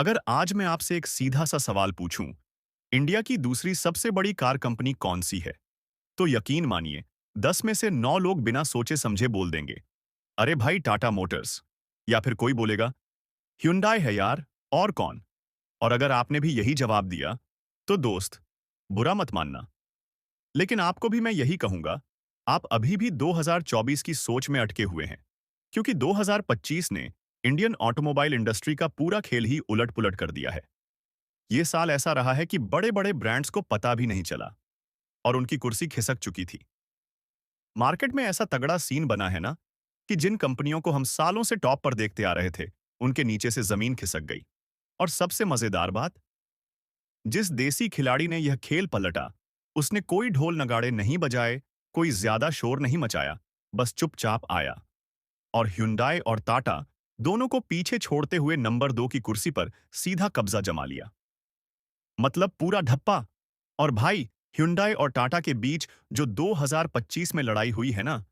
अगर आज मैं आपसे एक सीधा सा सवाल पूछूं, इंडिया की दूसरी सबसे बड़ी कार कंपनी कौन सी है? तो यकीन मानिए, 10 में से 9 लोग बिना सोचे समझे बोल देंगे, अरे भाई टाटा मोटर्स। या फिर कोई बोलेगा, ह्युंडई है यार, और कौन? और अगर आपने भी यही जवाब दिया, तो दोस्त, बुरा मत मानना। लेकिन आपको भी मैं यही कहूंगा, आप अभी भी 2024 की सोच में अटके हुए हैं, क्योंकि 2025 ने इंडियन ऑटोमोबाइल इंडस्ट्री का पूरा खेल ही उलट-पुलट कर दिया है। ये साल ऐसा रहा है कि बड़े-बड़े ब्रांड्स को पता भी नहीं चला और उनकी कुर्सी खिसक चुकी थी। मार्केट में ऐसा तगड़ा सीन बना है ना कि जिन कंपनियों को हम सालों से टॉप पर देखते आ रहे थे, उनके नीचे से जमीन खिसक गई। और सबसे मजेदार बात, जिस देसी खिलाड़ी ने यह खेल पलटा, उसने कोई ढोल नगाड़े नहीं बजाए, कोई ज्यादा शोर नहीं मचाया, बस चुपचाप आया और ह्युंडई और टाटा दोनों को पीछे छोड़ते हुए नंबर 2 की कुर्सी पर सीधा कब्जा जमा लिया। मतलब पूरा ढप्पा। और भाई, ह्युंडई और टाटा के बीच जो 2025 में लड़ाई हुई है ना,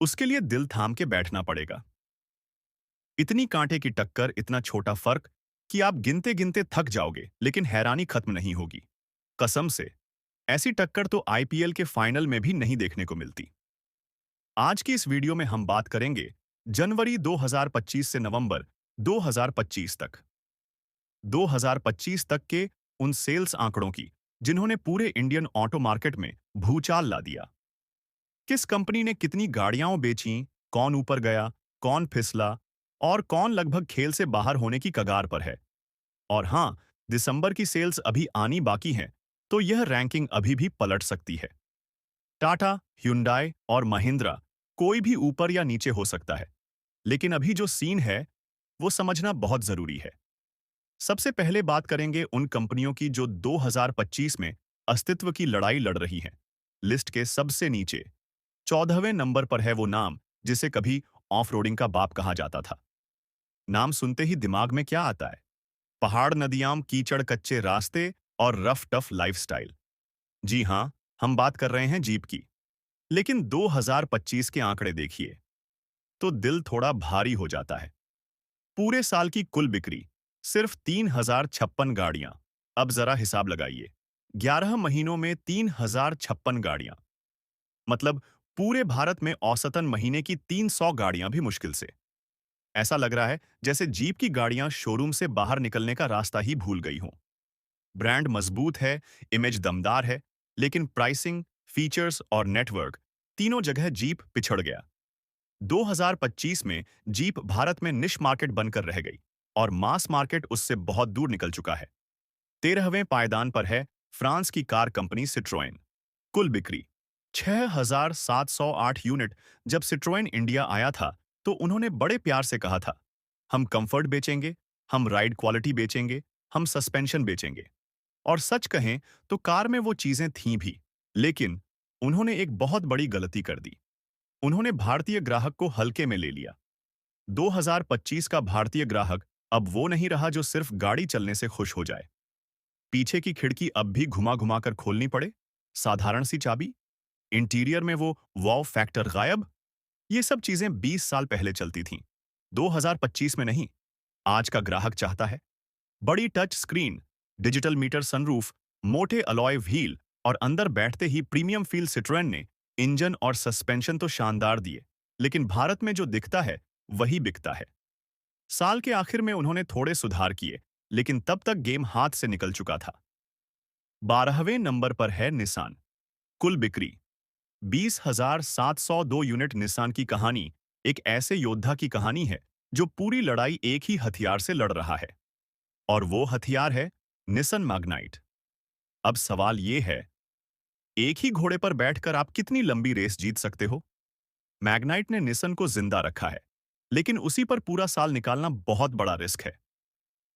उसके लिए दिल थाम के बैठना पड़ेगा। इतनी कांटे की टक्कर, इतना छोटा फर्क कि आप गिनते गिनते थक जाओगे, लेकिन हैरानी खत्म नहीं होगी। कसम से, ऐसी टक्कर तो आईपीएल के फाइनल में भी नहीं देखने को मिलती। आज की इस वीडियो में हम बात करेंगे जनवरी 2025 से नवंबर 2025 तक, 2025 तक के उन सेल्स आंकड़ों की जिन्होंने पूरे इंडियन ऑटो मार्केट में भूचाल ला दिया। किस कंपनी ने कितनी गाड़ियां बेचीं, कौन ऊपर गया, कौन फिसला और कौन लगभग खेल से बाहर होने की कगार पर है। और हाँ, दिसंबर की सेल्स अभी आनी बाकी हैं, तो यह रैंकिंग अभी भी पलट सकती है। टाटा, ह्युंडई और महिंद्रा कोई भी ऊपर या नीचे हो सकता है, लेकिन अभी जो सीन है, वो समझना बहुत जरूरी है। सबसे पहले बात करेंगे उन कंपनियों की जो 2025 में अस्तित्व की लड़ाई लड़ रही हैं। लिस्ट के सबसे नीचे 14वें नंबर पर है वो नाम जिसे कभी ऑफ रोडिंग का बाप कहा जाता था। नाम सुनते ही दिमाग में क्या आता है? पहाड़, नदियां, कीचड़, कच्चे रास्ते और रफ टफ लाइफस्टाइल। जी हाँ, हम बात कर रहे हैं जीप की। लेकिन 2025 के आंकड़े देखिए तो दिल थोड़ा भारी हो जाता है। पूरे साल की कुल बिक्री सिर्फ 3056 गाड़ियां। अब जरा हिसाब लगाइए, 11 महीनों में 3056 गाड़ियां, मतलब पूरे भारत में औसतन महीने की 300 गाड़ियां भी मुश्किल से। ऐसा लग रहा है जैसे जीप की गाड़ियां शोरूम से बाहर निकलने का रास्ता ही भूल गई हों। ब्रांड मजबूत है, इमेज दमदार है, लेकिन प्राइसिंग, फीचर्स और नेटवर्क, तीनों जगह जीप पिछड़ गया। 2025 में जीप भारत में निश मार्केट बनकर रह गई और मास मार्केट उससे बहुत दूर निकल चुका है। 13वें पायदान पर है फ्रांस की कार कंपनी सिट्रोएन। कुल बिक्री 6,708 यूनिट। जब सिट्रोएन इंडिया आया था तो उन्होंने बड़े प्यार से कहा था, हम कंफर्ट बेचेंगे, हम राइड क्वालिटी बेचेंगे, हम सस्पेंशन बेचेंगे। और सच कहें तो कार में वो चीजें थीं भी, लेकिन उन्होंने एक बहुत बड़ी गलती कर दी। उन्होंने भारतीय ग्राहक को हल्के में ले लिया। 2025 का भारतीय ग्राहक अब वो नहीं रहा जो सिर्फ गाड़ी चलने से खुश हो जाए। पीछे की खिड़की अब भी घुमा घुमा कर खोलनी पड़े, साधारण सी चाबी, इंटीरियर में वो वॉव फैक्टर गायब। ये सब चीजें 20 साल पहले चलती थीं, 2025 में नहीं। आज का ग्राहक चाहता है बड़ी touch screen, digital meter, sunroof, मोटे अलॉय व्हील और अंदर बैठते ही प्रीमियम फील। सिट्रोएन ने इंजन और सस्पेंशन तो शानदार दिए, लेकिन भारत में जो दिखता है वही बिकता है। साल के आखिर में उन्होंने थोड़े सुधार किए, लेकिन तब तक गेम हाथ से निकल चुका था। 12वें नंबर पर है निसान। कुल बिक्री 20,702 यूनिट। निसान की कहानी एक ऐसे योद्धा की कहानी है जो पूरी लड़ाई एक ही हथियार से लड़ रहा है, और वो हथियार है निसान मैग्नाइट। अब सवाल ये है, एक ही घोड़े पर बैठकर आप कितनी लंबी रेस जीत सकते हो? मैग्नाइट ने निसान को जिंदा रखा है, लेकिन उसी पर पूरा साल निकालना बहुत बड़ा रिस्क है।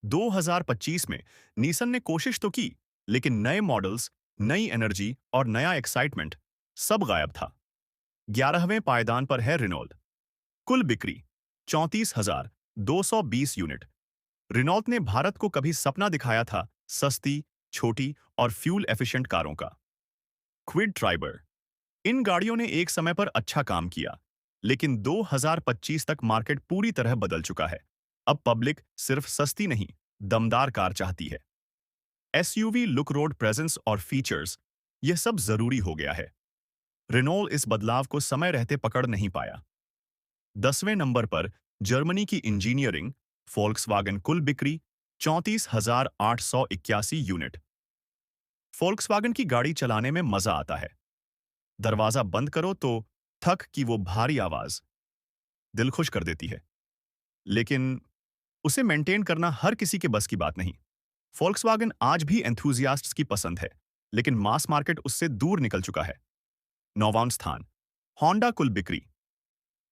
2025 में निसान ने कोशिश तो की, लेकिन नए मॉडल्स, नई एनर्जी और नया एक्साइटमेंट, सब गायब था। 11वें पायदान पर है रिनॉल्ट। कुल बिक्री 34,220 यूनिट। रिनॉल्ट ने भारत को कभी सपना दिखाया था सस्ती, छोटी और फ्यूल एफिशिएंट कारों का। क्विड ट्राइबर, इन गाड़ियों ने एक समय पर अच्छा काम किया, लेकिन 2025 तक मार्केट पूरी तरह बदल चुका है। अब पब्लिक सिर्फ सस्ती नहीं, दमदार कार चाहती है। एसयूवी लुक, रोड प्रेजेंस और फीचर्स, यह सब जरूरी हो गया है। रेनॉल्ट इस बदलाव को समय रहते पकड़ नहीं पाया। 10वें नंबर पर जर्मनी की इंजीनियरिंग, फोल्क्सवागन, कुल बिक्री 34,881 यूनिट। फोल्क्सवागन की गाड़ी चलाने में मजा आता है। दरवाजा बंद करो तो थक की वो भारी आवाज दिल खुश कर देती है। लेकिन उसे मेंटेन करना हर किसी के बस की बात नहीं। फोल्क्सवागन आज भी एंथुजियास्ट्स की पसंद है, लेकिन मास मार्केट उससे दूर निकल चुका है। 9वां स्थान, होंडा, कुल बिक्री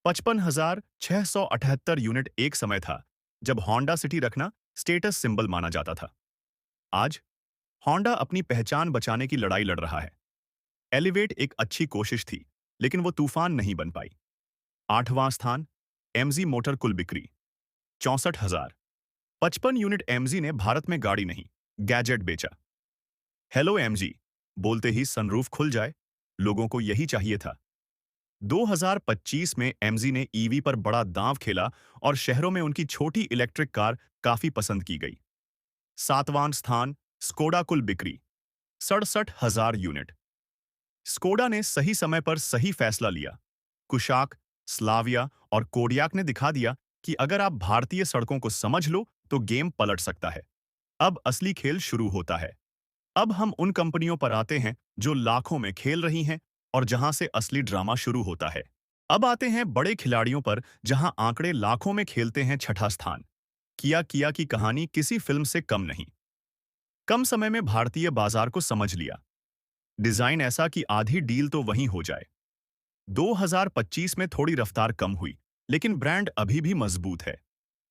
55,678 यूनिट। एक समय था जब होंडा सिटी रखना स्टेटस सिंबल माना जाता था। आज होंडा अपनी पहचान बचाने की लड़ाई लड़ रहा है। एलिवेट एक अच्छी कोशिश थी, लेकिन वो तूफान नहीं बन पाई। 8वां स्थान, एमजी मोटर, कुल बिक्री 64,000। 55 यूनिट। एमजी ने भारत में गाड़ी नहीं, गैजेट बेचा। हेलो एमजी बोलते ही सनरूफ खुल जाए, लोगों को यही चाहिए था। 2025 में एमजी ने ईवी पर बड़ा दांव खेला और शहरों में उनकी छोटी इलेक्ट्रिक कार काफी पसंद की गई। 7वां स्थान, स्कोडा, कुल बिक्री 67,000 यूनिट। स्कोडा ने सही समय पर सही फैसला लिया। कुशाक, स्लाविया और कोडियाक ने दिखा दिया कि अगर आप भारतीय सड़कों को समझ लो तो गेम पलट सकता है। अब असली खेल शुरू होता है। अब हम उन कंपनियों पर आते हैं जो लाखों में खेल रही हैं और जहां से असली ड्रामा शुरू होता है। अब आते हैं बड़े खिलाड़ियों पर, जहां आंकड़े लाखों में खेलते हैं। 6ठा स्थान, किया की कहानी किसी फिल्म से कम नहीं। कम समय में भारतीय बाजार को समझ लिया। डिजाइन ऐसा कि आधी डील तो वहीं हो जाए। 2025 में थोड़ी रफ्तार कम हुई, लेकिन ब्रांड अभी भी मजबूत है।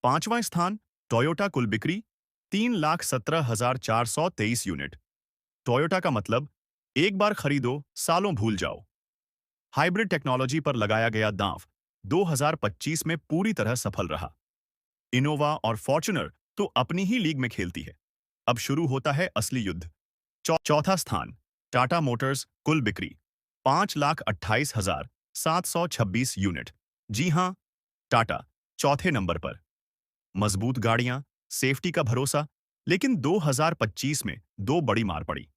5वां स्थान, टोयोटा, कुल बिक्री 3,17,423 यूनिट। टोयोटा का मतलब एक बार खरीदो, सालों भूल जाओ। हाइब्रिड टेक्नोलॉजी पर लगाया गया दांव 2025 में पूरी तरह सफल रहा। इनोवा और फॉर्च्यूनर तो अपनी ही लीग में खेलती है। अब शुरू होता है असली युद्ध। चौथा स्थान, टाटा मोटर्स, कुल बिक्री 5,28,726 यूनिट। जी हां, टाटा चौथे नंबर पर। मजबूत गाड़ियां, सेफ्टी का भरोसा। लेकिन 2025 में दो बड़ी मार पड़ी।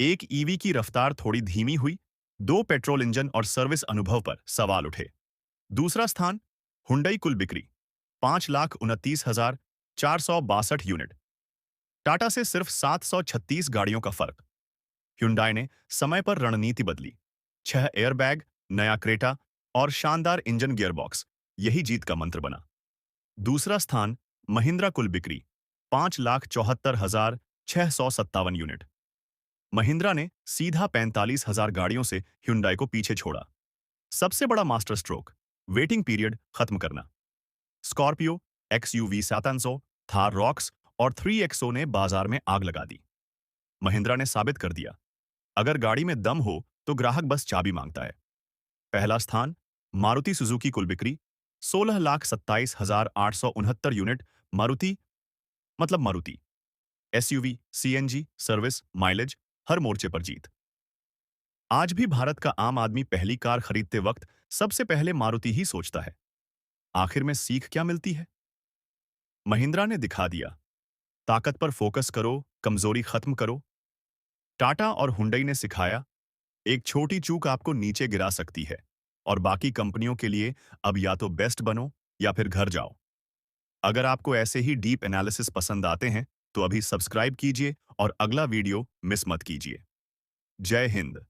एक, ईवी की रफ्तार थोड़ी धीमी हुई। दो, पेट्रोल इंजन और सर्विस अनुभव पर सवाल उठे। दूसरा स्थान, हुंडई, कुल बिक्री 5,29,462 यूनिट। टाटा से सिर्फ 736 गाड़ियों का फर्क। hyundai ने समय पर रणनीति बदली। 6 एयरबैग, नया क्रेटा और शानदार इंजन गियरबॉक्स, यही जीत का मंत्र बना। दूसरा स्थान, महिंद्रा, कुल बिक्री 5,74,657 यूनिट। महिंद्रा ने सीधा 45,000 गाड़ियों से hyundai को पीछे छोड़ा। सबसे बड़ा मास्टर स्ट्रोक, वेटिंग पीरियड खत्म करना। स्कॉर्पियो, XUV 700, थार रॉक्स और 3XO ने बाजार में आग लगा दी। महिंद्रा ने साबित कर दिया, अगर गाड़ी में दम हो तो ग्राहक बस चाबी मांगता है। पहला स्थान, मारुति सुजुकी, कुल बिक्री 16,27,869 यूनिट। मारुति मतलब Maruti. SUV, CNG, service, mileage, हर मोर्चे पर जीत। आज भी भारत का आम आदमी पहली कार खरीदते वक्त सबसे पहले मारुति ही सोचता है। आखिर में सीख क्या मिलती है? महिंद्रा ने दिखा दिया, ताकत पर फोकस करो, कमजोरी खत्म करो। टाटा और हुंडई ने सिखाया, एक छोटी चूक आपको नीचे गिरा सकती है। और बाकी कंपनियों के लिए अब या तो बेस्ट बनो या फिर घर जाओ। अगर आपको ऐसे ही डीप एनालिसिस पसंद आते हैं तो अभी सब्सक्राइब कीजिए और अगला वीडियो मिस मत कीजिए। जय हिंद।